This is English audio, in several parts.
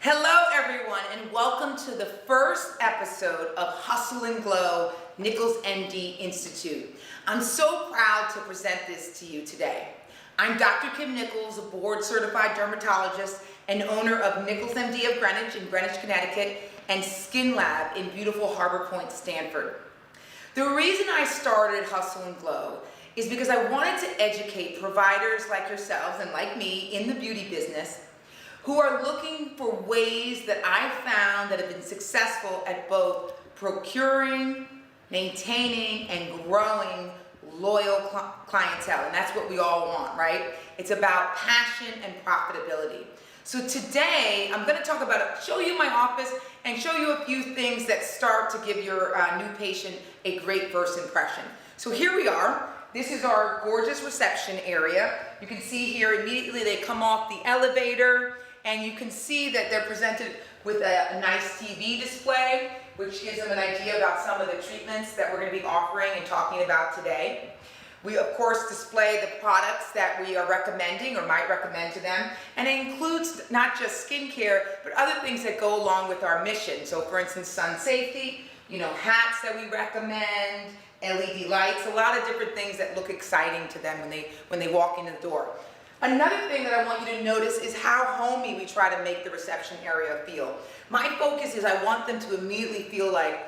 Hello everyone, and welcome to the first episode of Hustle and Glow Nichols MD Institute. I'm so proud to present this to you today. I'm Dr. Kim Nichols, a board certified dermatologist and owner of Nichols MD of Greenwich in Greenwich, Connecticut, and Skin Lab in beautiful Harbor Point, Stanford. The reason I started Hustle and Glow is because I wanted to educate providers like yourselves and like me in the beauty business who are looking for ways that I've found that have been successful at both procuring, maintaining, and growing loyal clientele. And that's what we all want, right? It's about passion and profitability. So today, I'm gonna talk about, show you my office and show you a few things that start to give your new patient a great first impression. So here we are. This is our gorgeous reception area. You can see here immediately they come off the elevator, and you can see that they're presented with a nice TV display, which gives them an idea about some of the treatments that we're going to be offering and talking about today. We, of course, display the products that we are recommending or might recommend to them, and it includes not just skincare, but other things that go along with our mission. So, for instance, sun safety, hats that we recommend, LED lights, a lot of different things that look exciting to them when they walk into the door. Another thing that I want you to notice is how homey we try to make the reception area feel. My focus is I want them to immediately feel like,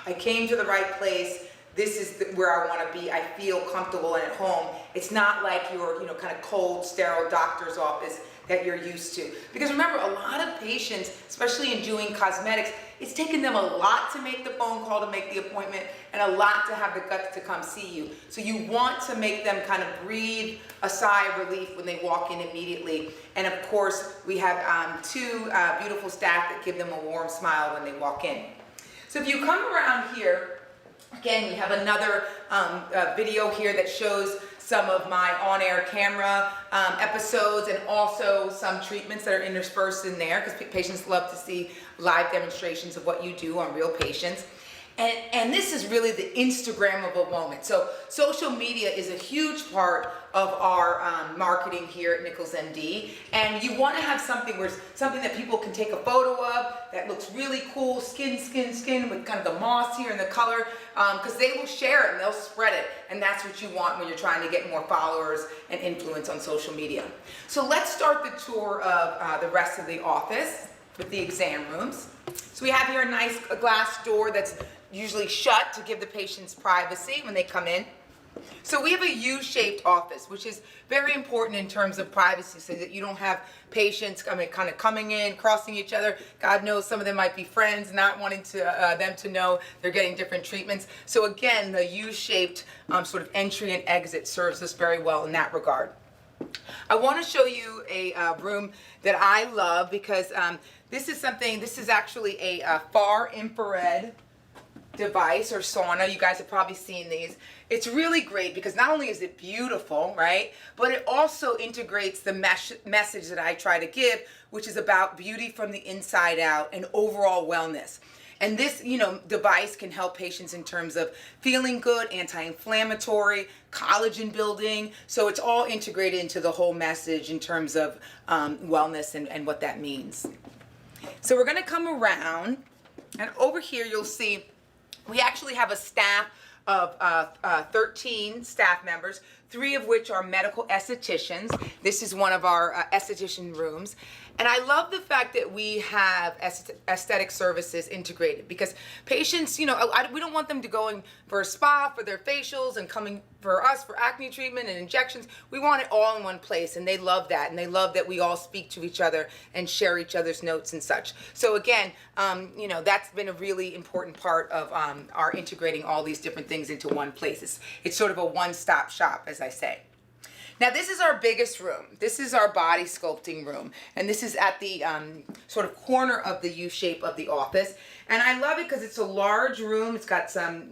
I came to the right place, this is where I want to be, I feel comfortable and at home. It's not like your kind of cold, sterile doctor's office that you're used to. Because remember, a lot of patients, especially in doing cosmetics, it's taken them a lot to make the phone call to make the appointment and a lot to have the guts to come see you. So you want to make them kind of breathe a sigh of relief when they walk in immediately. And of course, we have two beautiful staff that give them a warm smile when they walk in. So if you come around here, again, we have another video here that shows some of my on-air camera episodes and also some treatments that are interspersed in there because patients love to see live demonstrations of what you do on real patients. And this is really the Instagrammable moment. So social media is a huge part of our marketing here at Nichols MD. And you want to have something that people can take a photo of that looks really cool, skin, with kind of the moss here and the color, because they will share it and they'll spread it. And that's what you want when you're trying to get more followers and influence on social media. So let's start the tour of the rest of the office with the exam rooms. So we have here a nice glass door that's usually shut to give the patients privacy when they come in. So we have a U-shaped office, which is very important in terms of privacy so that you don't have patients kind of coming in, crossing each other. God knows some of them might be friends, not wanting to them to know they're getting different treatments. So again, the U-shaped sort of entry and exit serves us very well in that regard. I want to show you a room that I love because this is actually a far infrared device or sauna. You guys have probably seen these. It's really great because not only is it beautiful, right, but it also integrates the message that I try to give, which is about beauty from the inside out and overall wellness. And this, device can help patients in terms of feeling good, anti-inflammatory, collagen building. So it's all integrated into the whole message in terms of wellness and what that means. So we're going to come around, and over here you'll see we actually have a staff of 13 staff members, 3 of which are medical estheticians. This is one of our esthetician rooms. And I love the fact that we have aesthetic services integrated because patients, we don't want them to go in for a spa for their facials and coming for us for acne treatment and injections. We want it all in one place, and they love that. And they love that we all speak to each other and share each other's notes and such. So again, that's been a really important part of our integrating all these different things into one place. It's sort of a one-stop shop, as I say. Now this is our biggest room. This is our body sculpting room. And this is at the sort of corner of the U shape of the office. And I love it because it's a large room. It's got some,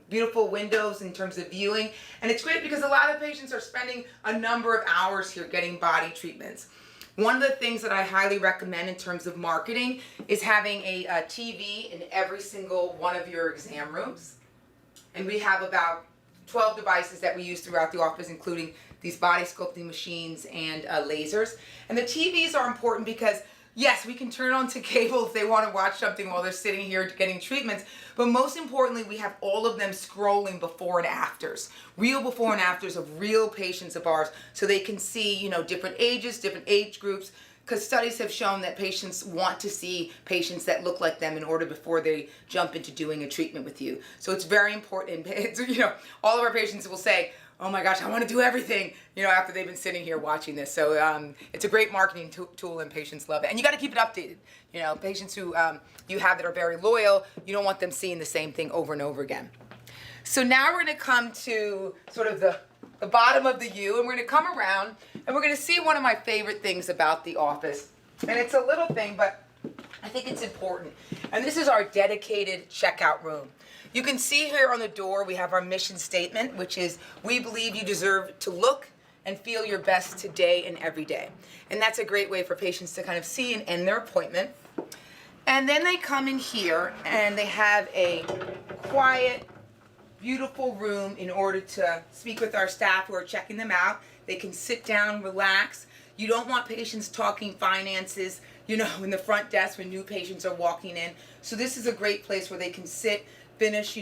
beautiful windows in terms of viewing. And it's great because a lot of patients are spending a number of hours here getting body treatments. One of the things that I highly recommend in terms of marketing is having a TV in every single one of your exam rooms. And we have about 12 devices that we use throughout the office, including these body sculpting machines and lasers. And the TVs are important because Yes, we can turn on to cable if they want to watch something while they're sitting here getting treatments. But most importantly, we have all of them scrolling before and afters, real before and afters of real patients of ours, so they can see, different ages, different age groups, because studies have shown that patients want to see patients that look like them in order before they jump into doing a treatment with you. So it's very important. It's, all of our patients will say, oh my gosh, I want to do everything, after they've been sitting here watching this. So it's a great marketing tool and patients love it. And you got to keep it updated. Patients who you have that are very loyal, you don't want them seeing the same thing over and over again. So now we're going to come to sort of the bottom of the U, and we're going to come around and we're going to see one of my favorite things about the office. And it's a little thing, but I think it's important. And this is our dedicated checkout room. You can see here on the door we have our mission statement, which is, we believe you deserve to look and feel your best today and every day. And that's a great way for patients to kind of see and end their appointment. And then they come in here and they have a quiet, beautiful room in order to speak with our staff who are checking them out. They can sit down, relax. You don't want patients talking finances, in the front desk when new patients are walking in. So this is a great place where they can sit, finish,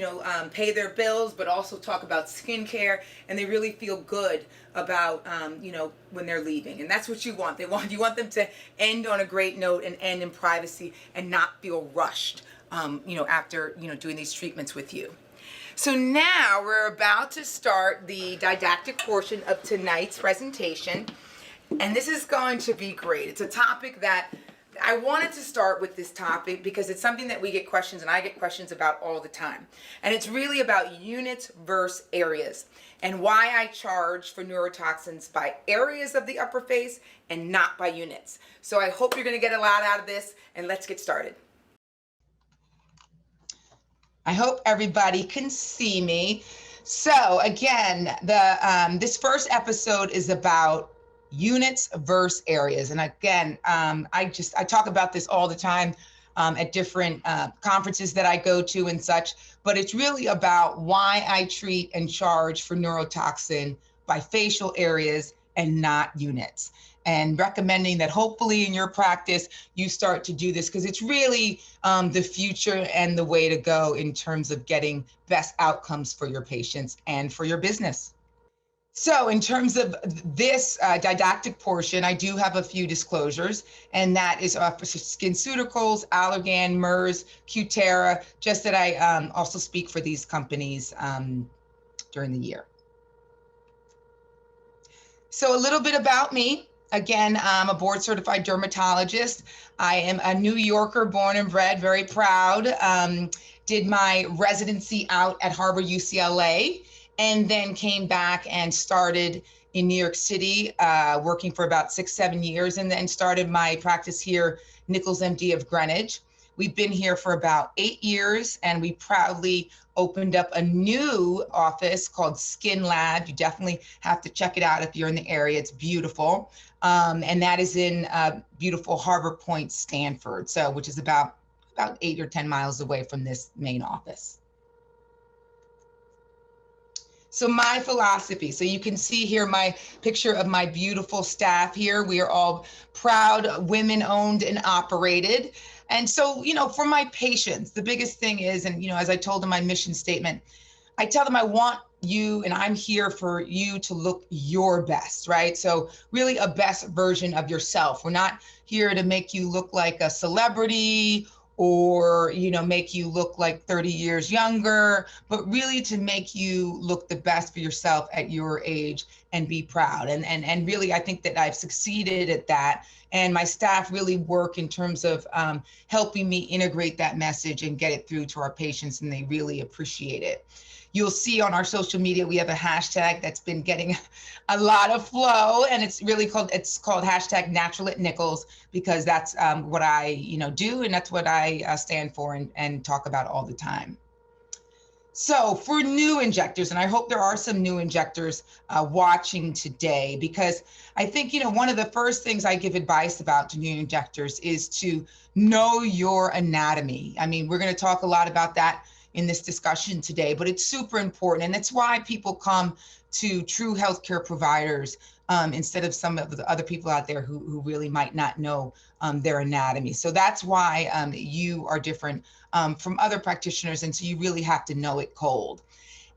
pay their bills, but also talk about skincare, and they really feel good about, when they're leaving. And that's what you want. You want them to end on a great note and end in privacy and not feel rushed, after, doing these treatments with you. So now we're about to start the didactic portion of tonight's presentation, and this is going to be great. It's a topic that I wanted to start with, this topic because it's something that we get questions, and I get questions about all the time. And it's really about units versus areas, and why I charge for neurotoxins by areas of the upper face and not by units. So I hope you're going to get a lot out of this, and let's get started. I hope everybody can see me. So again, this first episode is about units versus areas. And again, I talk about this all the time at different conferences that I go to and such, but it's really about why I treat and charge for neurotoxin by facial areas and not units. And recommending that hopefully in your practice, you start to do this, because it's really the future and the way to go in terms of getting best outcomes for your patients and for your business. So in terms of this didactic portion, I do have a few disclosures, and that is for SkinCeuticals, Allergan, MERS, Cutera, just that I also speak for these companies during the year. So a little bit about me. Again, I'm a board certified dermatologist. I am a New Yorker, born and bred, very proud. Did my residency out at Harbor UCLA, and then came back and started in New York City, working for about 6-7 years, and then started my practice here, Nichols MD of Greenwich. We've been here for about 8 years, and we proudly opened up a new office called Skin Lab. You definitely have to check it out if you're in the area. It's beautiful. And that is in beautiful Harbor Point, Stanford, which is about 8 or 10 miles away from this main office. So my philosophy, so you can see here my picture of my beautiful staff here. We are all proud, women owned and operated. And so, for my patients, the biggest thing is, and, as I told them my mission statement, I tell them I want you, and I'm here for you to look your best, right? So really a best version of yourself. We're not here to make you look like a celebrity or, make you look like 30 years younger, but really to make you look the best for yourself at your age and be proud. And really, I think that I've succeeded at that. And my staff really work in terms of helping me integrate that message and get it through to our patients, and they really appreciate it. You'll see on our social media, we have a hashtag that's been getting a lot of flow, and it's called hashtag Natural at Nichols, because that's what I do, and that's what I stand for and talk about all the time. So for new injectors, and I hope there are some new injectors watching today, because I think, one of the first things I give advice about to new injectors is to know your anatomy. I mean, we're going to talk a lot about that in this discussion today, but it's super important. And that's why people come to true healthcare providers instead of some of the other people out there who really might not know their anatomy. So that's why you are different from other practitioners. And so you really have to know it cold.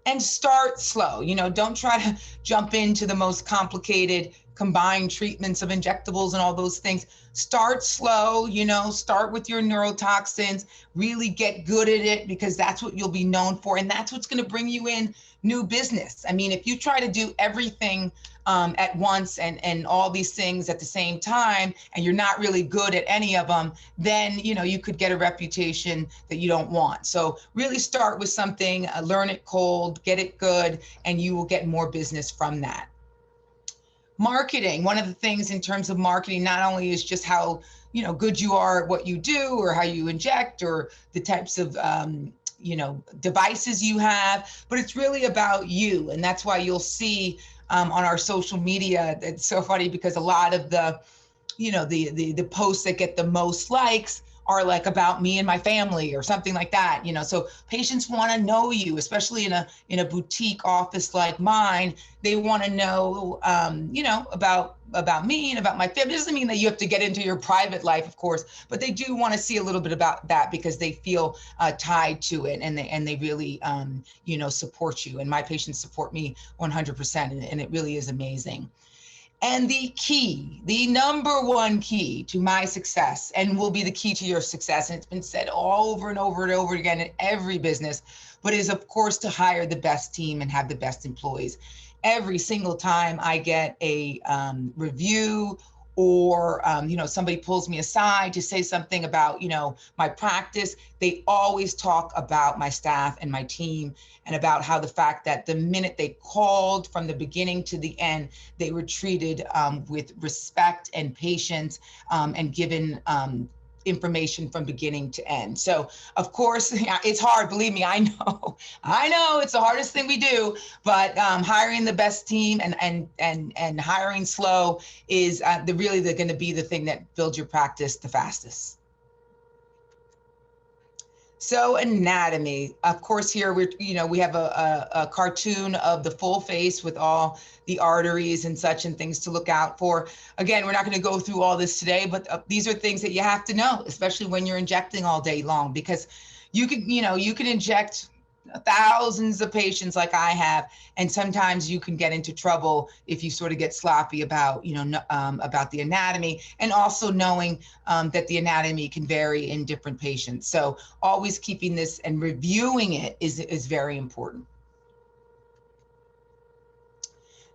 And start slow. Don't try to jump into the most complicated combined treatments of injectables and all those things. Start slow, start with your neurotoxins, really get good at it, because that's what you'll be known for. And that's what's going to bring you in new business. I mean, if you try to do everything at once and all these things at the same time, and you're not really good at any of them, then, you could get a reputation that you don't want. So really start with something, learn it cold, get it good, and you will get more business from that. Marketing. One of the things in terms of marketing, not only is just how, good you are at what you do or how you inject or the types of, devices you have, but it's really about you. And that's why you'll see on our social media, it's so funny because a lot of the, the posts that get the most likes are like about me and my family or something like that, so patients want to know you, especially in a boutique office like mine. They want to know, about me and about my family. It doesn't mean that you have to get into your private life, of course, but they do want to see a little bit about that because they feel tied to it, and they really, support you. And my patients support me 100%, and it really is amazing. And the number one key to my success, and will be the key to your success, and it's been said all over and over and over again in every business, but is of course to hire the best team and have the best employees. Every single time I get a review or, somebody pulls me aside to say something about, my practice, they always talk about my staff and my team, and about how the fact that the minute they called from the beginning to the end, they were treated with respect and patience and given information from beginning to end. So of course, it's hard, believe me, I know it's the hardest thing we do, but hiring the best team and hiring slow is going to be the thing that builds your practice the fastest. So anatomy, of course, here we have a cartoon of the full face with all the arteries and such and things to look out for. Again, we're not going to go through all this today, but these are things that you have to know, especially when you're injecting all day long, because you can inject thousands of patients like I have, and sometimes you can get into trouble if you sort of get sloppy about, about the anatomy, and also knowing that the anatomy can vary in different patients. So always keeping this and reviewing it is very important.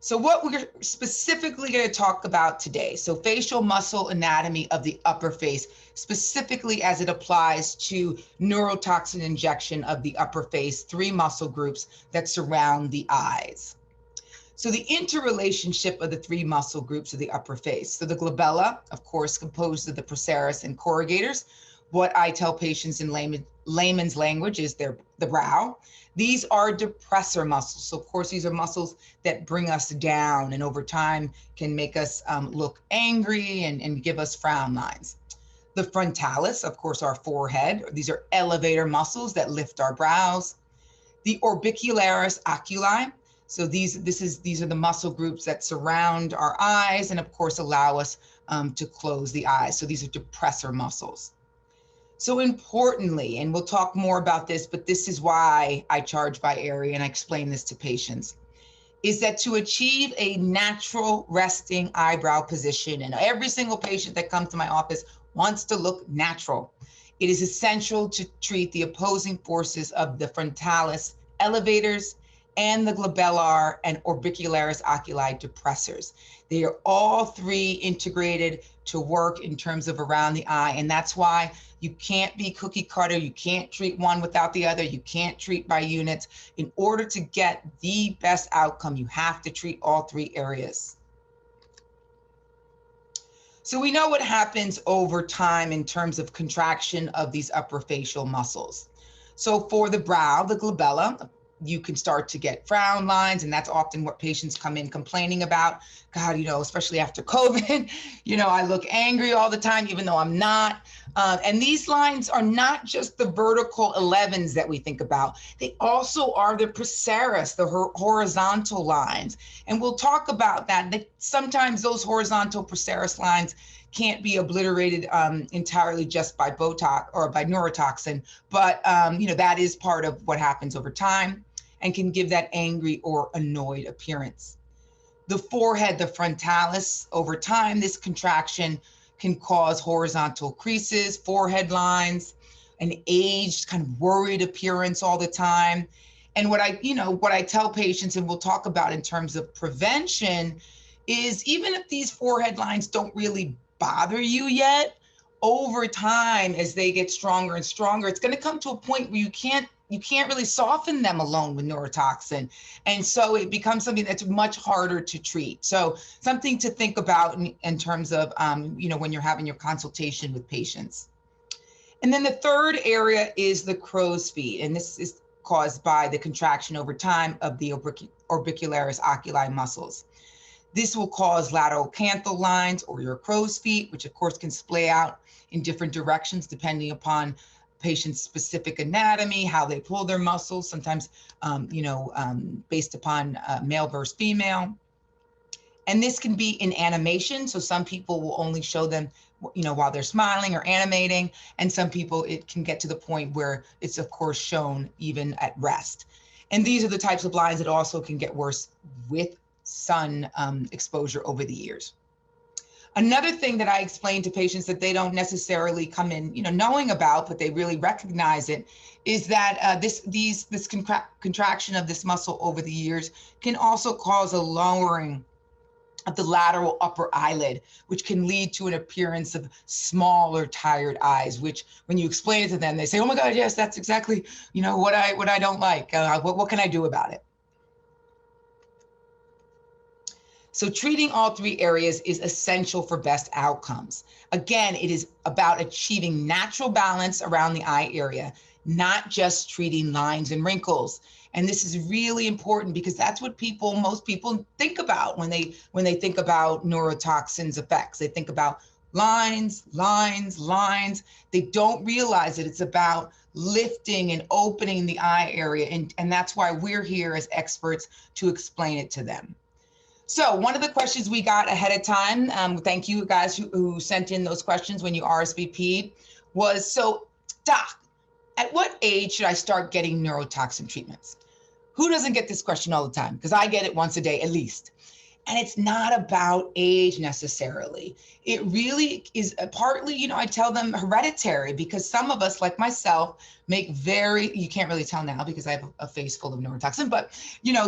So what we're specifically going to talk about today, so facial muscle anatomy of the upper face, specifically as it applies to neurotoxin injection of the upper face, 3 muscle groups that surround the eyes. So the interrelationship of the 3 muscle groups of the upper face. So the glabella, of course, composed of the procerus and corrugators. What I tell patients in layman's language is the brow. These are depressor muscles. So of course, these are muscles that bring us down and over time can make us look angry and give us frown lines. The frontalis, of course, our forehead. These are elevator muscles that lift our brows. The orbicularis oculi. So these are the muscle groups that surround our eyes and of course allow us to close the eyes. So these are depressor muscles. So importantly, and we'll talk more about this, but this is why I charge by area and I explain this to patients, is that to achieve a natural resting eyebrow position, and every single patient that comes to my office wants to look natural, it is essential to treat the opposing forces of the frontalis elevators and the glabellar and orbicularis oculi depressors. They are all 3 integrated to work in terms of around the eye. And that's why you can't be cookie cutter. You can't treat one without the other. You can't treat by units. In order to get the best outcome, you have to treat all 3 areas. So we know what happens over time in terms of contraction of these upper facial muscles. So for the brow, the glabella, you can start to get frown lines, and that's often what patients come in complaining about. God, especially after COVID, I look angry all the time, even though I'm not. And these lines are not just the vertical 11s that we think about. They also are the procerus, the horizontal lines. And we'll talk about that. Sometimes those horizontal procerus lines can't be obliterated entirely just by Botox or by neurotoxin, but that is part of what happens over time and can give that angry or annoyed appearance. The forehead, the frontalis, over time, this contraction can cause horizontal creases, forehead lines, an aged, kind of worried appearance all the time. And what I tell patients, and we'll talk about in terms of prevention, is even if these forehead lines don't really bother you yet, over time, as they get stronger and stronger, it's going to come to a point where you can't really soften them alone with neurotoxin. And so it becomes something that's much harder to treat. So something to think about in terms of, when you're having your consultation with patients. And then the third area is the crow's feet. And this is caused by the contraction over time of the orbicularis oculi muscles. This will cause lateral canthal lines or your crow's feet, which of course can splay out in different directions depending upon patient's specific anatomy, how they pull their muscles, sometimes, based upon male versus female. And this can be in animation. So some people will only show them, while they're smiling or animating. And some people, it can get to the point where it's of course shown even at rest. And these are the types of lines that also can get worse with sun exposure over the years. Another thing that I explain to patients that they don't necessarily come in, knowing about, but they really recognize it, is that this contraction of this muscle over the years can also cause a lowering of the lateral upper eyelid, which can lead to an appearance of small or tired eyes, which when you explain it to them, they say, oh my God, yes, that's exactly, what I don't like. What can I do about it? So treating all three areas is essential for best outcomes. Again, it is about achieving natural balance around the eye area, not just treating lines and wrinkles. And this is really important because that's what most people think about when they think about neurotoxins effects. They think about lines. They don't realize that it's about lifting and opening the eye area. And that's why we're here as experts to explain it to them. So one of the questions we got ahead of time, thank you guys who sent in those questions when you RSVP'd, was, so doc, at what age should I start getting neurotoxin treatments? Who doesn't get this question all the time? Because I get it once a day at least. And it's not about age necessarily. It really is partly, I tell them hereditary, because some of us, like myself, you can't really tell now because I have a face full of neurotoxin, but,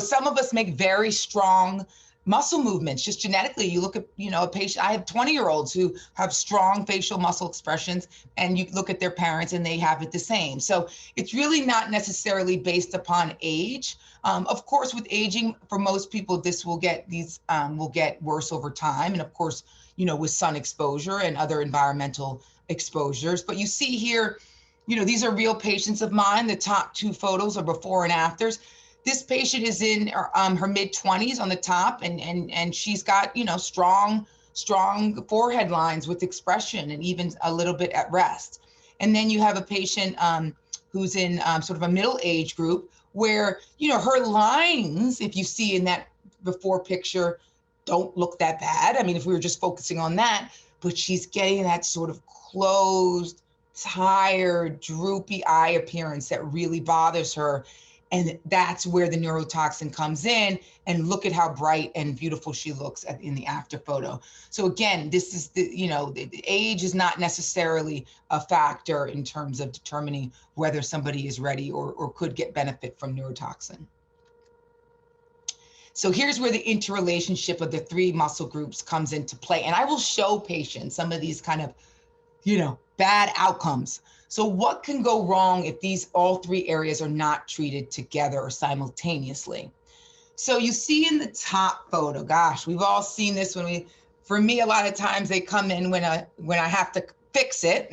some of us make very strong muscle movements, just genetically. You look at, a patient, I have 20-year-olds who have strong facial muscle expressions, and you look at their parents and they have it the same. So it's really not necessarily based upon age. Of course, with aging, for most people, this will get worse over time. And of course, with sun exposure and other environmental exposures. But you see here, these are real patients of mine. The top two photos are before and afters. This patient is in her mid-20s on the top, and she's got, strong forehead lines with expression and even a little bit at rest. And then you have a patient who's in sort of a middle age group where, her lines, if you see in that before picture, don't look that bad. I mean, if we were just focusing on that, but she's getting that sort of closed, tired, droopy eye appearance that really bothers her. And that's where the neurotoxin comes in, and look at how bright and beautiful she looks in the after photo. So again, this is the age is not necessarily a factor in terms of determining whether somebody is ready or could get benefit from neurotoxin. So here's where the interrelationship of the three muscle groups comes into play. And I will show patients some of these kind of, bad outcomes. So what can go wrong if all three areas are not treated together or simultaneously? So you see in the top photo, gosh, we've all seen this for me, a lot of times they come in when I have to fix it.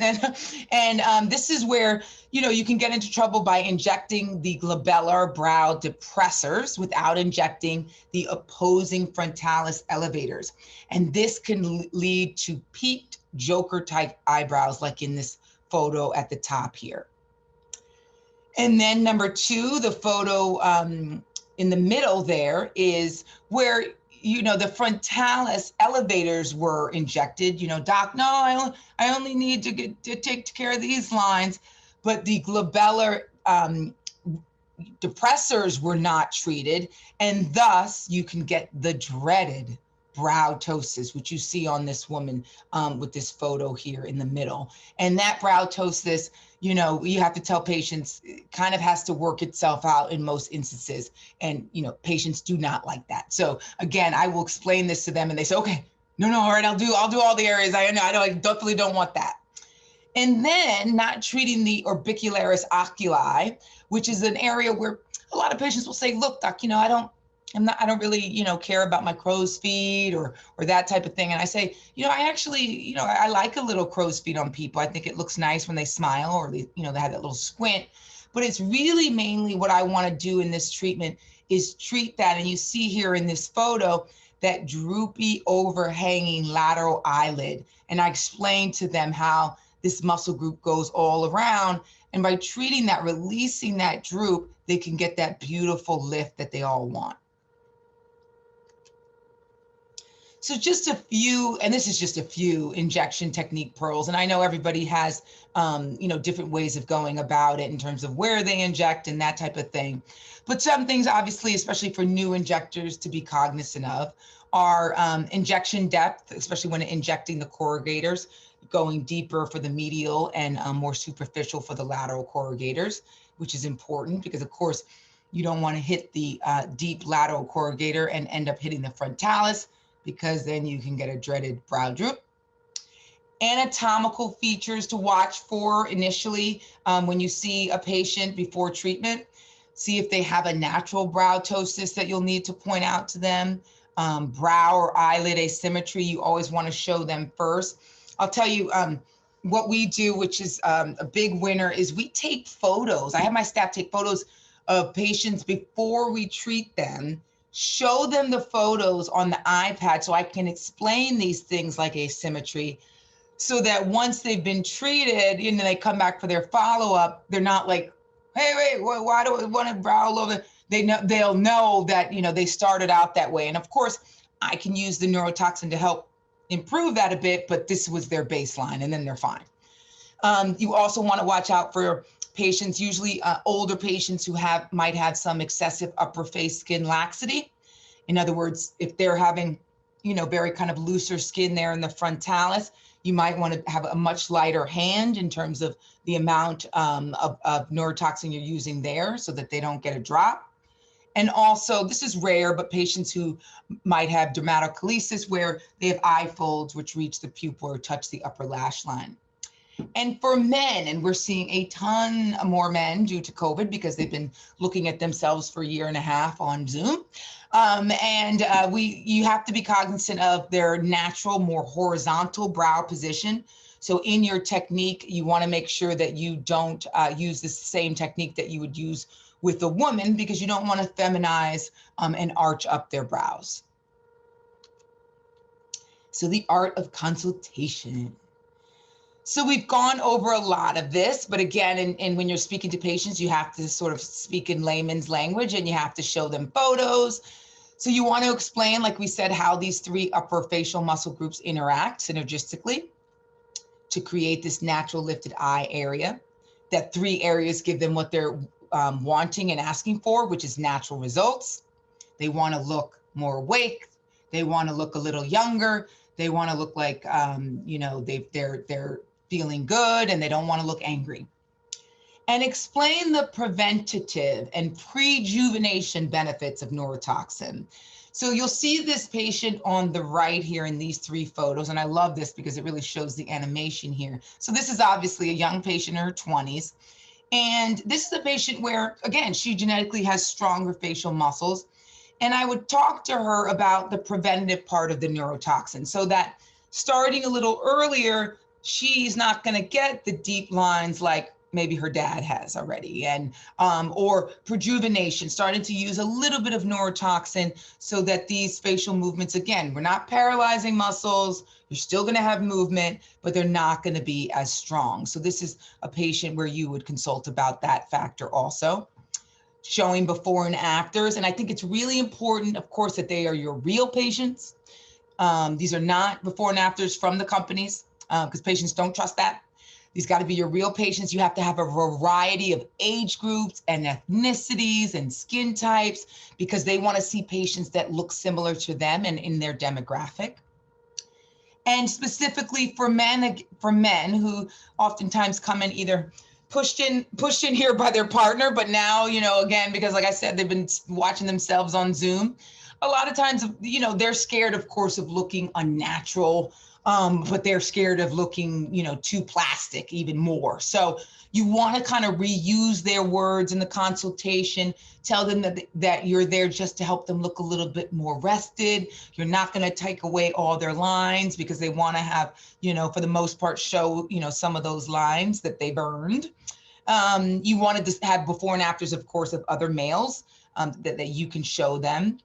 And this is where, you can get into trouble by injecting the glabellar brow depressors without injecting the opposing frontalis elevators. And this can lead to peaked Joker type eyebrows, like in this photo at the top here. And then number 2, the photo in the middle there is where, the frontalis elevators were injected. Doc, no, I only need to take care of these lines, but the glabellar depressors were not treated, and thus you can get the dreaded brow ptosis, which you see on this woman with this photo here in the middle. And that brow ptosis, you have to tell patients, it kind of has to work itself out in most instances. And, patients do not like that. So again, I will explain this to them and they say, okay, no, all right, I'll do all the areas. I definitely don't want that. And then not treating the orbicularis oculi, which is an area where a lot of patients will say, look, doc, I don't really, care about my crow's feet or that type of thing. And I say, I actually, I like a little crow's feet on people. I think it looks nice when they smile or, they have that little squint. But it's really mainly what I want to do in this treatment is treat that. And you see here in this photo, that droopy overhanging lateral eyelid. And I explained to them how this muscle group goes all around. And by treating that, releasing that droop, they can get that beautiful lift that they all want. So just a few, and this is just a few injection technique pearls. And I know everybody has, different ways of going about it in terms of where they inject and that type of thing. But some things, obviously, especially for new injectors to be cognizant of are injection depth, especially when injecting the corrugators, going deeper for the medial and more superficial for the lateral corrugators, which is important because, of course, you don't want to hit the deep lateral corrugator and end up hitting the frontalis, because then you can get a dreaded brow droop. Anatomical features to watch for initially when you see a patient before treatment. See if they have a natural brow ptosis that you'll need to point out to them. Brow or eyelid asymmetry, you always want to show them first. I'll tell you what we do, which is a big winner, is we take photos. I have my staff take photos of patients before we treat them, show them the photos on the iPad so I can explain these things like asymmetry, so that once they've been treated and they come back for their follow-up, they're not like, hey, wait, why do I want to brow over? They'll know that, they started out that way. And of course, I can use the neurotoxin to help improve that a bit, but this was their baseline and then they're fine. You also want to watch out for patients, usually older patients who might have some excessive upper face skin laxity. In other words, if they're having, very kind of looser skin there in the frontalis, you might want to have a much lighter hand in terms of the amount of neurotoxin you're using there so that they don't get a drop. And also, this is rare, but patients who might have dermatochlesis where they have eye folds which reach the pupil or touch the upper lash line. And for men, and we're seeing a ton more men due to COVID because they've been looking at themselves for a year and a half on Zoom. You have to be cognizant of their natural, more horizontal brow position. So in your technique, you want to make sure that you don't use the same technique that you would use with a woman, because you don't want to feminize and arch up their brows. So the art of consultation. So we've gone over a lot of this, but again, and when you're speaking to patients, you have to sort of speak in layman's language and you have to show them photos. So you want to explain, like we said, how these 3 upper facial muscle groups interact synergistically to create this natural lifted eye area. That 3 areas give them what they're wanting and asking for, which is natural results. They want to look more awake. They want to look a little younger. They want to look like, they're feeling good and they don't want to look angry. And explain the preventative and prejuvenation benefits of neurotoxin. So you'll see this patient on the right here in these 3 photos. And I love this because it really shows the animation here. So this is obviously a young patient in her 20s. And this is a patient where, again, she genetically has stronger facial muscles. And I would talk to her about the preventative part of the neurotoxin so that starting a little earlier, she's not going to get the deep lines like maybe her dad has already, and or rejuvenation, starting to use a little bit of neurotoxin so that these facial movements, again, we're not paralyzing muscles, you're still going to have movement, but they're not going to be as strong. So this is a patient where you would consult about that factor also. Showing before and afters, and I think it's really important, of course, that they are your real patients. These are not before and afters from the companies, because patients don't trust that. These got to be your real patients. You have to have a variety of age groups and ethnicities and skin types, because they want to see patients that look similar to them and in their demographic. And specifically for men who oftentimes come in either pushed in here by their partner, but now, again, because like I said, they've been watching themselves on Zoom. A lot of times, they're scared, of course, of looking unnatural, but they're scared of looking, too plastic even more. So you want to kind of reuse their words in the consultation, tell them that you're there just to help them look a little bit more rested. You're not going to take away all their lines, because they want to have, for the most part, show, some of those lines that they've earned. You wanted to have before and afters, of course, of other males that you can show them.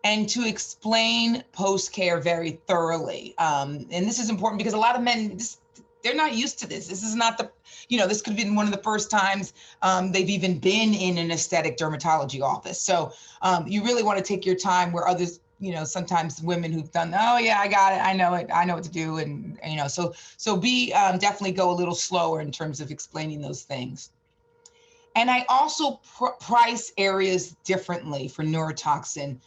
And to explain post-care very thoroughly. And this is important because a lot of men, they're not used to this. This is not this could have been one of the first times they've even been in an aesthetic dermatology office. So you really want to take your time, where others, sometimes women who've done, oh yeah, I got it, I know what to do. And, so be, definitely go a little slower in terms of explaining those things. And I also price areas differently for neurotoxin,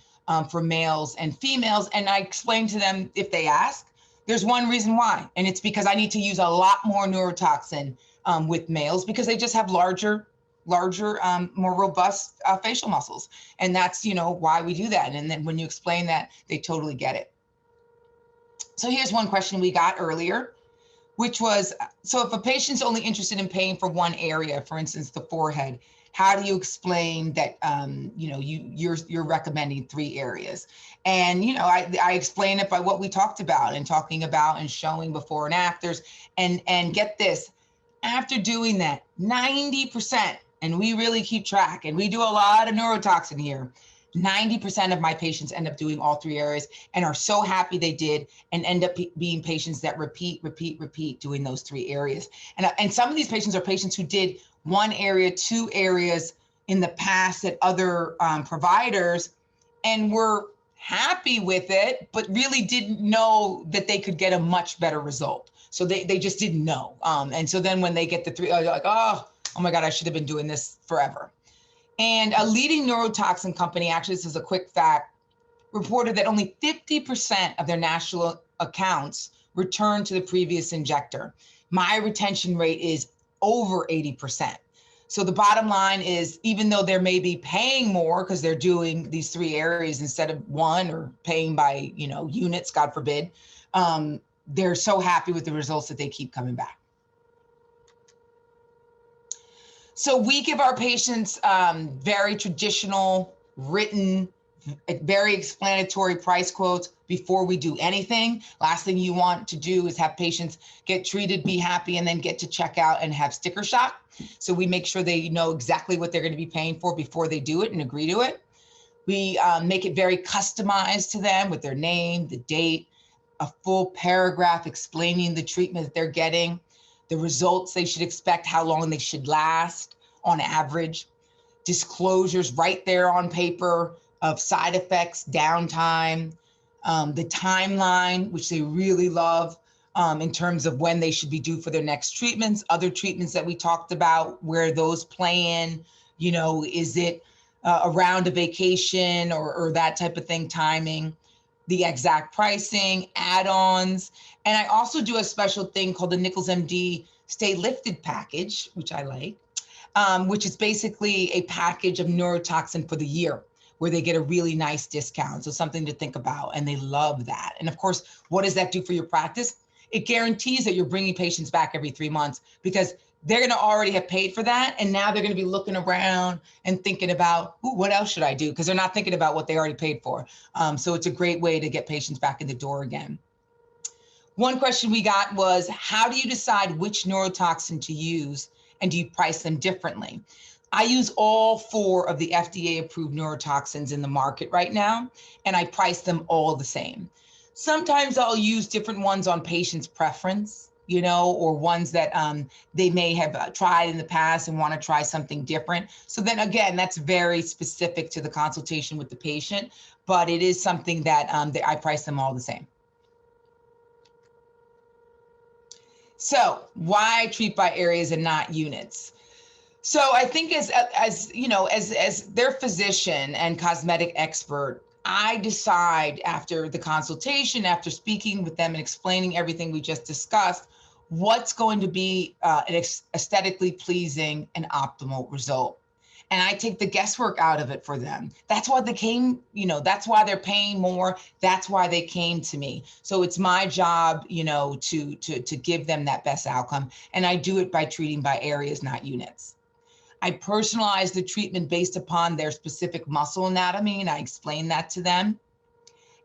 for males and females. And I explain to them, if they ask, there's one reason why. And it's because I need to use a lot more neurotoxin with males, because they just have larger, more robust facial muscles. And that's, why we do that. And then when you explain that, they totally get it. So here's one question we got earlier, which was, so if a patient's only interested in paying for one area, for instance, the forehead, how do you explain that, you're recommending 3 areas? And, I explain it by what we talked about and talking about and showing before and afters. And get this, after doing that, 90%, and we really keep track, and we do a lot of neurotoxin here, 90% of my patients end up doing all 3 areas and are so happy they did, and end up being patients that repeat doing those 3 areas. And some of these patients are patients who did 1 area, 2 areas in the past at other providers, and were happy with it, but really didn't know that they could get a much better result. So they just didn't know. And so then when they get the 3, they're like, oh my God, I should have been doing this forever. And a leading neurotoxin company, actually, this is a quick fact, reported that only 50% of their national accounts returned to the previous injector. My retention rate is over 80%. So the bottom line is, even though they're maybe paying more because they're doing these 3 areas instead of 1, or paying by, units, God forbid, they're so happy with the results that they keep coming back. So we give our patients very traditional, written, very explanatory price quotes before we do anything. Last thing you want to do is have patients get treated, be happy, and then get to check out and have sticker shock. So we make sure they know exactly what they're going to be paying for before they do it and agree to it. We make it very customized to them with their name, the date, a full paragraph explaining the treatment that they're getting, the results they should expect, how long they should last on average, disclosures right there on paper of side effects, downtime, the timeline, which they really love, in terms of when they should be due for their next treatments, other treatments that we talked about, where those play in, is it around a vacation or that type of thing, timing, the exact pricing, add-ons. And I also do a special thing called the Nichols MD Stay Lifted package, which I like, which is basically a package of neurotoxin for the year, where they get a really nice discount. So something to think about, and they love that. And of course, what does that do for your practice? It guarantees that you're bringing patients back every 3 months, because they're going to already have paid for that. And now they're going to be looking around and thinking about, what else should I do? Because they're not thinking about what they already paid for. So it's a great way to get patients back in the door again. One question we got was, how do you decide which neurotoxin to use and do you price them differently? I use all 4 of the FDA approved neurotoxins in the market right now, and I price them all the same. Sometimes I'll use different ones on patients' preference, or ones that they may have tried in the past and want to try something different. So then again, that's very specific to the consultation with the patient, but it is something that I price them all the same. So why I treat by areas and not units? So I think as their physician and cosmetic expert, I decide after the consultation, after speaking with them and explaining everything we just discussed, what's going to be an aesthetically pleasing and optimal result. And I take the guesswork out of it for them. That's why they came, that's why they're paying more. That's why they came to me. So it's my job, to give them that best outcome. And I do it by treating by areas, not units. I personalize the treatment based upon their specific muscle anatomy, and I explain that to them.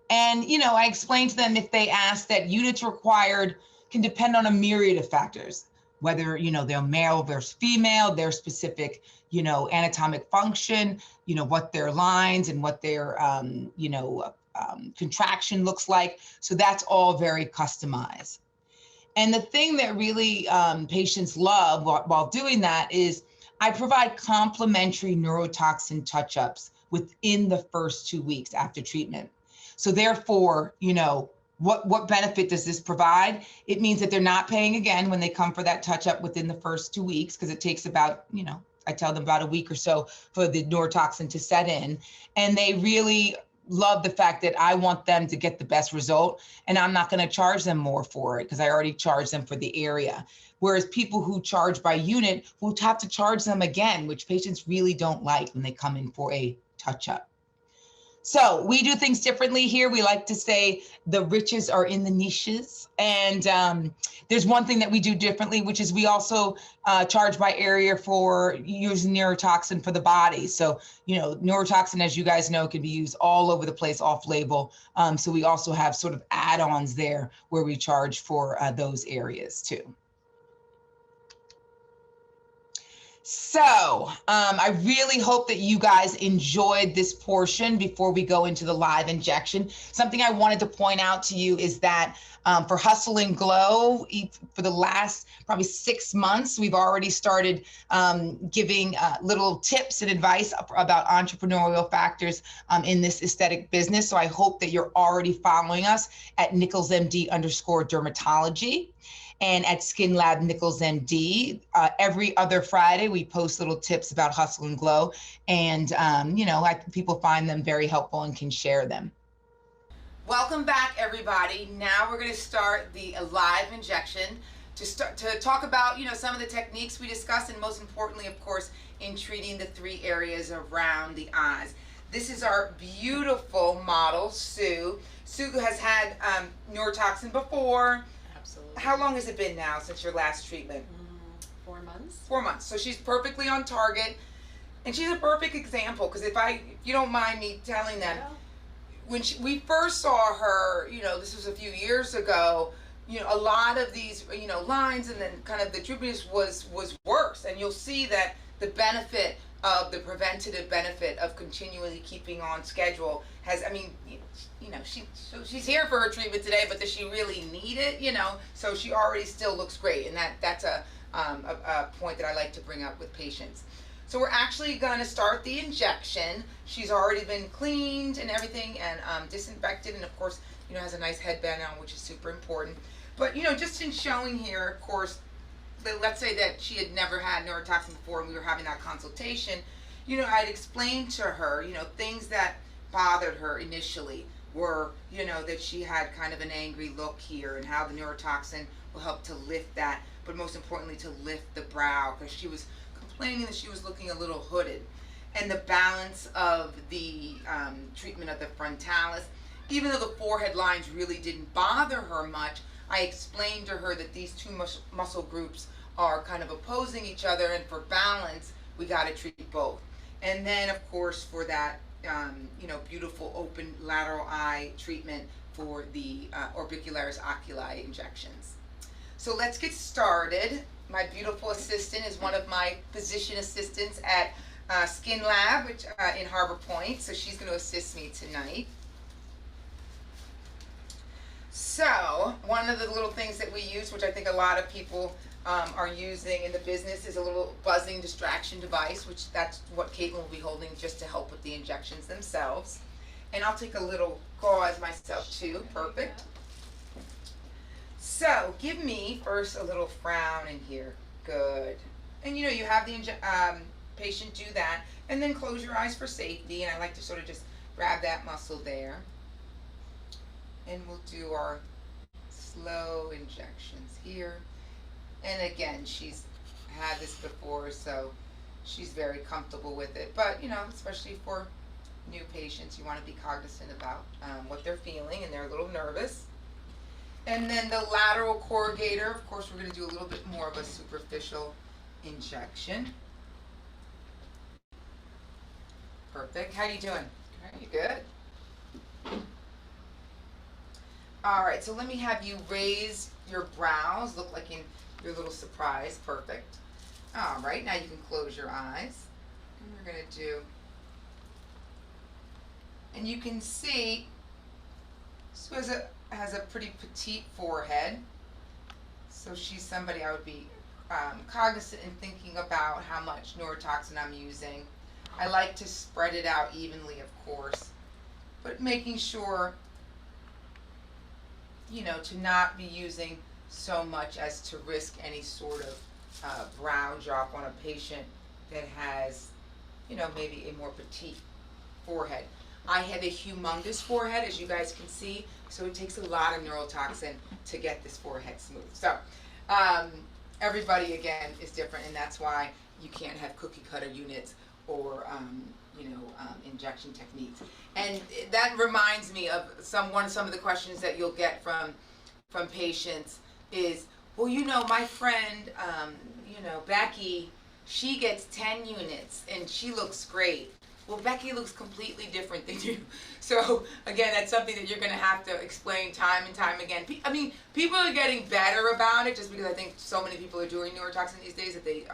And, I explain to them if they ask that units required can depend on a myriad of factors, whether, they're male versus female, their specific, anatomic function, what their lines and what their, contraction looks like. So that's all very customized. And the thing that really patients love while doing that is I provide complementary neurotoxin touch-ups within the first 2 weeks after treatment. So therefore, what benefit does this provide? It means that they're not paying again when they come for that touch-up within the first 2 weeks, because it takes about, I tell them about a week or so for the neurotoxin to set in. And they really love the fact that I want them to get the best result, and I'm not going to charge them more for it because I already charged them for the area. Whereas people who charge by unit will have to charge them again, which patients really don't like when they come in for a touch-up. So we do things differently here. We like to say the riches are in the niches. And there's one thing that we do differently, which is we also charge by area for using neurotoxin for the body. So, neurotoxin, as you guys know, can be used all over the place off label. So we also have sort of add-ons there where we charge for those areas too. So I really hope that you guys enjoyed this portion before we go into the live injection. Something I wanted to point out to you is that for Hustle and Glow, for the last probably 6 months, we've already started giving little tips and advice about entrepreneurial factors in this aesthetic business. So I hope that you're already following us at NicholsMD_dermatology. And at Skin Lab Nichols MD. Every other Friday, we post little tips about Hustle and Glow. And, I think people find them very helpful and can share them. Welcome back, everybody. Now we're going to start the live injection to talk about, some of the techniques we discussed, and most importantly, of course, in treating the 3 areas around the eyes. This is our beautiful model, Sue. Sue has had neurotoxin before. Absolutely. How long has it been now since your last treatment? 4 months. 4 months. So she's perfectly on target, and she's a perfect example. Because if you don't mind me telling them, when we first saw her, this was a few years ago. A lot of these, lines and then kind of the droopiness was worse, and you'll see that the benefit of the preventative benefit of continually keeping on schedule has, she's here for her treatment today, but does she really need it? So she already still looks great, and that's a point that I like to bring up with patients. So we're actually going to start the injection. She's already been cleaned and everything, and disinfected, and of course, has a nice headband on, which is super important. But just in showing here, of course, let's say that she had never had neurotoxin before and we were having that consultation, I'd explained to her, things that bothered her initially were, that she had kind of an angry look here, and how the neurotoxin will help to lift that, but most importantly to lift the brow, because she was complaining that she was looking a little hooded. And the balance of the treatment of the frontalis, even though the forehead lines really didn't bother her much, I explained to her that these 2 muscle groups are kind of opposing each other, and for balance, we got to treat both. And then, of course, for that, beautiful open lateral eye treatment for the orbicularis oculi injections. So let's get started. my beautiful assistant is one of my physician assistants at Skin Lab, which in Harbor Point. So she's going to assist me tonight. So one of the little things that we use, which I think a lot of people are using in the business, is a little buzzing distraction device, which that's what Caitlin will be holding just to help with the injections themselves. And I'll take a little gauze myself too. Perfect. So give me first a little frown in here. Good. And you know, you have the patient do that, and then close your eyes for safety. And I like to sort of just grab that muscle there. And we'll do our slow injections here. And again, she's had this before, so she's very comfortable with it. But, you know, especially for new patients, you want to be cognizant about what they're feeling, and they're a little nervous. And then the lateral corrugator, of course, we're going to do a little bit more of a superficial injection. Perfect. How you doing? Are you good? All right, so let me have you raise your brows, look like in your little surprise. Perfect. All right, now you can close your eyes. And we're going to do, and you can see, Sue has a pretty petite forehead. So she's somebody I would be cognizant in thinking about how much neurotoxin I'm using. I like to spread it out evenly, of course, but making sure, you know, to not be using so much as to risk any sort of brow drop on a patient that has, you know, maybe a more petite forehead. I have a humongous forehead, as you guys can see, so it takes a lot of neurotoxin to get this forehead smooth. So everybody, again, is different, and that's why you can't have cookie cutter units or injection techniques. And that reminds me of some of the questions that you'll get from patients is, well, you know, my friend, Becky, she gets 10 units and she looks great. Well, Becky looks completely different than you. So again, that's something that you're going to have to explain time and time again. I mean, people are getting better about it, just because I think so many people are doing neurotoxin these days that they,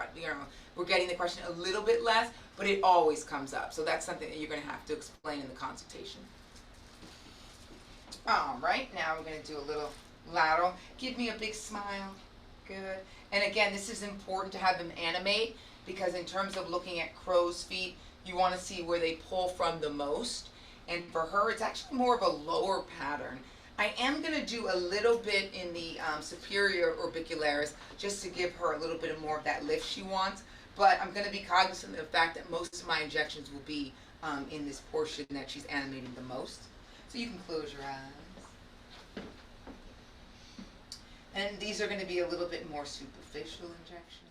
we're getting the question a little bit less, but it always comes up. So that's something that you're going to have to explain in the consultation. All right, now we're going to do a little lateral. Give me a big smile. Good. And again, this is important to have them animate, because in terms of looking at crow's feet, you want to see where they pull from the most. And for her, it's actually more of a lower pattern. I am going to do a little bit in the superior orbicularis, just to give her a little bit more of that lift she wants. But I'm going to be cognizant of the fact that most of my injections will be in this portion that she's animating the most. So you can close your eyes. And these are going to be a little bit more superficial injections.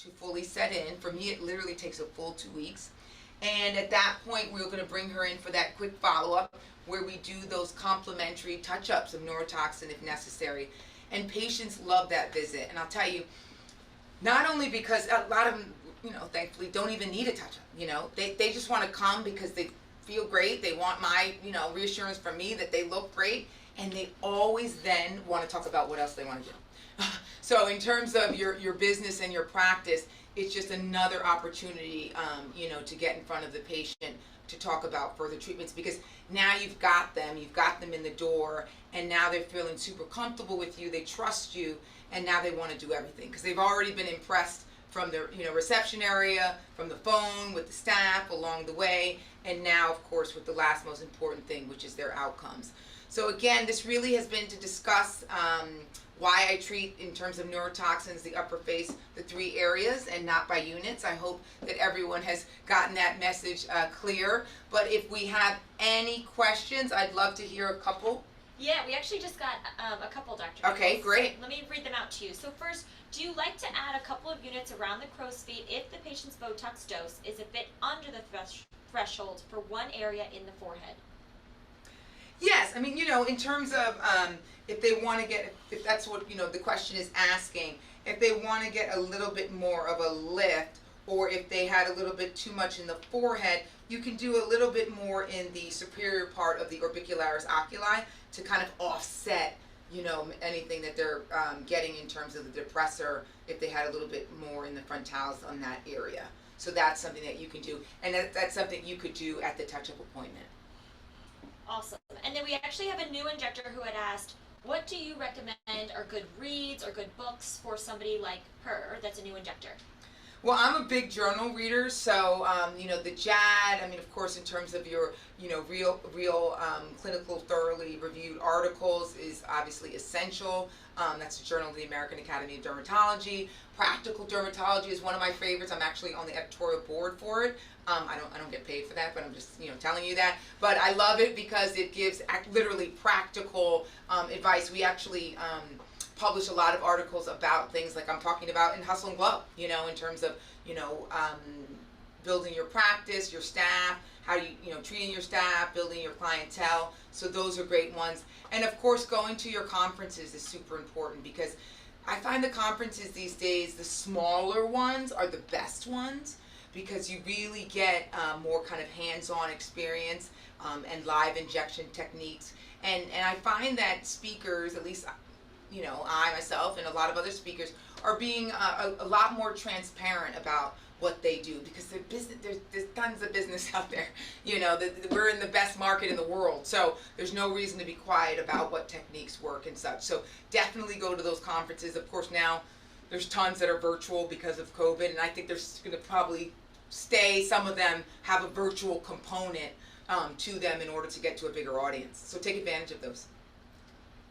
To fully set in. For me, it literally takes a full 2 weeks. And at that point, we're going to bring her in for that quick follow-up where we do those complementary touch-ups of neurotoxin if necessary. And patients love that visit. And I'll tell you, not only because a lot of them, thankfully don't even need a touch-up. They just want to come because they feel great. They want my, reassurance from me that they look great. And they always then want to talk about what else they want to do. So in terms of your business and your practice, it's just another opportunity, to get in front of the patient to talk about further treatments, because now you've got them in the door, and now they're feeling super comfortable with you, they trust you, and now they want to do everything because they've already been impressed from the reception area, from the phone, with the staff along the way, and now of course with the last most important thing, which is their outcomes. So again, this really has been to discuss why I treat in terms of neurotoxins the upper face, the 3 areas, and not by units. I hope that everyone has gotten that message clear. But if we have any questions, I'd love to hear a couple. Yeah, we actually just got a couple, Dr. Okay, Nichols. great. So let me read them out to you. So first, do you like to add a couple of units around the crow's feet if the patient's Botox dose is a bit under the threshold for one area in the forehead? Yes, I mean, in terms of if they want to get, if that's what, the question is asking, if they want to get a little bit more of a lift, or if they had a little bit too much in the forehead, you can do a little bit more in the superior part of the orbicularis oculi to kind of offset, anything that they're getting in terms of the depressor, if they had a little bit more in the frontalis on that area. So that's something that you can do, and that's something you could do at the touch-up appointment. Awesome. And then we actually have a new injector who had asked, what do you recommend are good reads or good books for somebody like her that's a new injector? Well, I'm a big journal reader, so the JAD. I mean, of course, in terms of your real clinical, thoroughly reviewed articles is obviously essential. That's the Journal of the American Academy of Dermatology. Practical Dermatology is one of my favorites. I'm actually on the editorial board for it. I don't get paid for that, but I'm just telling you that. But I love it because it gives literally practical advice. We actually publish a lot of articles about things like I'm talking about in Hustle and Glow, in terms of, building your practice, your staff, how you, treating your staff, building your clientele. So those are great ones. And of course, going to your conferences is super important because I find the conferences these days, the smaller ones are the best ones because you really get more kind of hands-on experience and live injection techniques. And I find that speakers, at least I myself and a lot of other speakers are being a lot more transparent about what they do because there's tons of business out there. We're in the best market in the world, so there's no reason to be quiet about what techniques work and such. So definitely go to those conferences. Of course, now there's tons that are virtual because of COVID, and I think there's going to probably stay. Some of them have a virtual component to them in order to get to a bigger audience. So take advantage of those.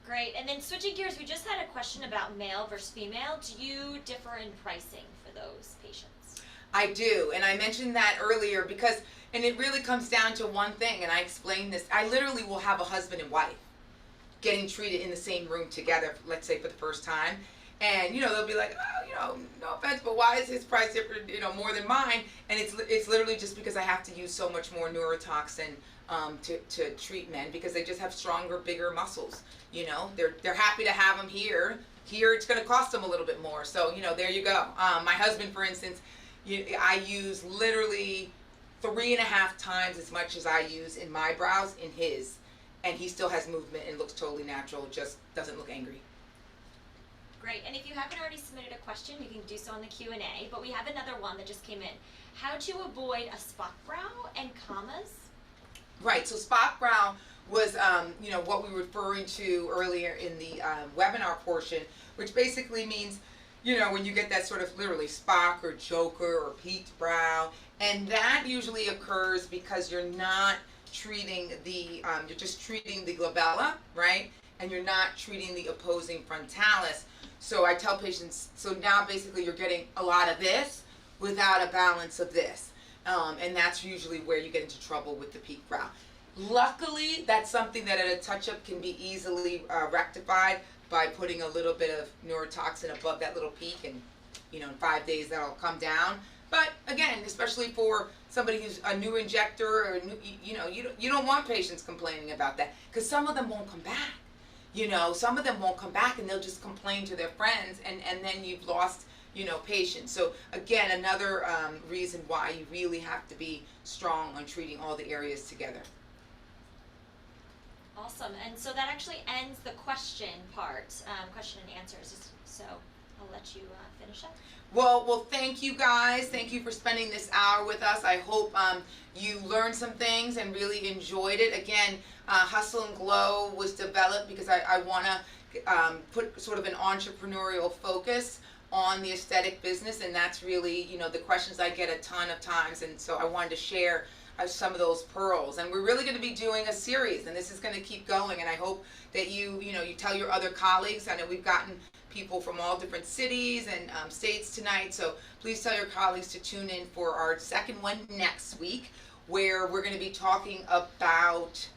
Great. And then switching gears, we just had a question about male versus female. Do you differ in pricing for those patients? I do, and I mentioned that earlier because, and it really comes down to one thing, and I explained this. I literally will have a husband and wife getting treated in the same room together, let's say for the first time, and they'll be like, oh, no offense, but why is his price different, more than mine? And it's literally just because I have to use so much more neurotoxin to treat men because they just have stronger, bigger muscles. They're happy to have them here. Here it's going to cost them a little bit more. So there you go. My husband, for instance, I use literally 3.5 times as much as I use in my brows in his, and he still has movement and looks totally natural. Just doesn't look angry. Great. And if you haven't already submitted a question, you can do so in the Q&A. But we have another one that just came in. How to avoid a spot brow and commas? Right, so spot brow was, what we were referring to earlier in the webinar portion, which basically means, when you get that sort of literally Spock or Joker or peaked brow, and that usually occurs because you're not treating the, you're just treating the glabella, right? And you're not treating the opposing frontalis. So I tell patients, so now basically you're getting a lot of this without a balance of this. And that's usually where you get into trouble with the peak brow. Luckily, that's something that at a touch-up can be easily rectified by putting a little bit of neurotoxin above that little peak, and in 5 days that'll come down. But again, especially for somebody who's a new injector or you don't want patients complaining about that because some of them won't come back. Some of them won't come back and they'll just complain to their friends, and then you've lost patients. So again, another reason why you really have to be strong on treating all the areas together. Awesome. And so that actually ends the question part, question and answers. So I'll let you finish up. Well, thank you guys. Thank you for spending this hour with us. I hope you learned some things and really enjoyed it. Again, Hustle and Glow was developed because I want to put sort of an entrepreneurial focus on the aesthetic business, and that's really, you know, the questions I get a ton of times, and so I wanted to share some of those pearls. And we're really going to be doing a series, and this is going to keep going, and I hope that you tell your other colleagues. I know we've gotten people from all different cities and states tonight, so please tell your colleagues to tune in for our second one next week, where we're going to be talking about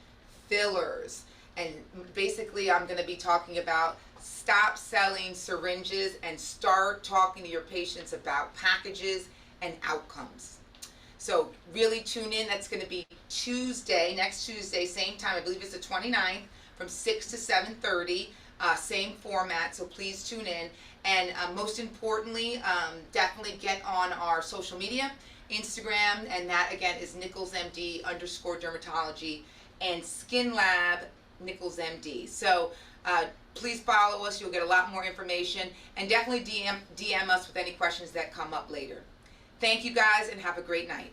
fillers. And basically I'm going to be talking about stop selling syringes and start talking to your patients about packages and outcomes. So really tune in. That's going to be Tuesday, next Tuesday, same time. I believe it's the 29th, from 6 to 7:30, same format. So please tune in. And most importantly, definitely get on our social media, Instagram, and that again is Nichols MD _dermatology and Skin Lab Nichols MD. So please follow us. You'll get a lot more information, and definitely DM us with any questions that come up later. Thank you guys, and have a great night.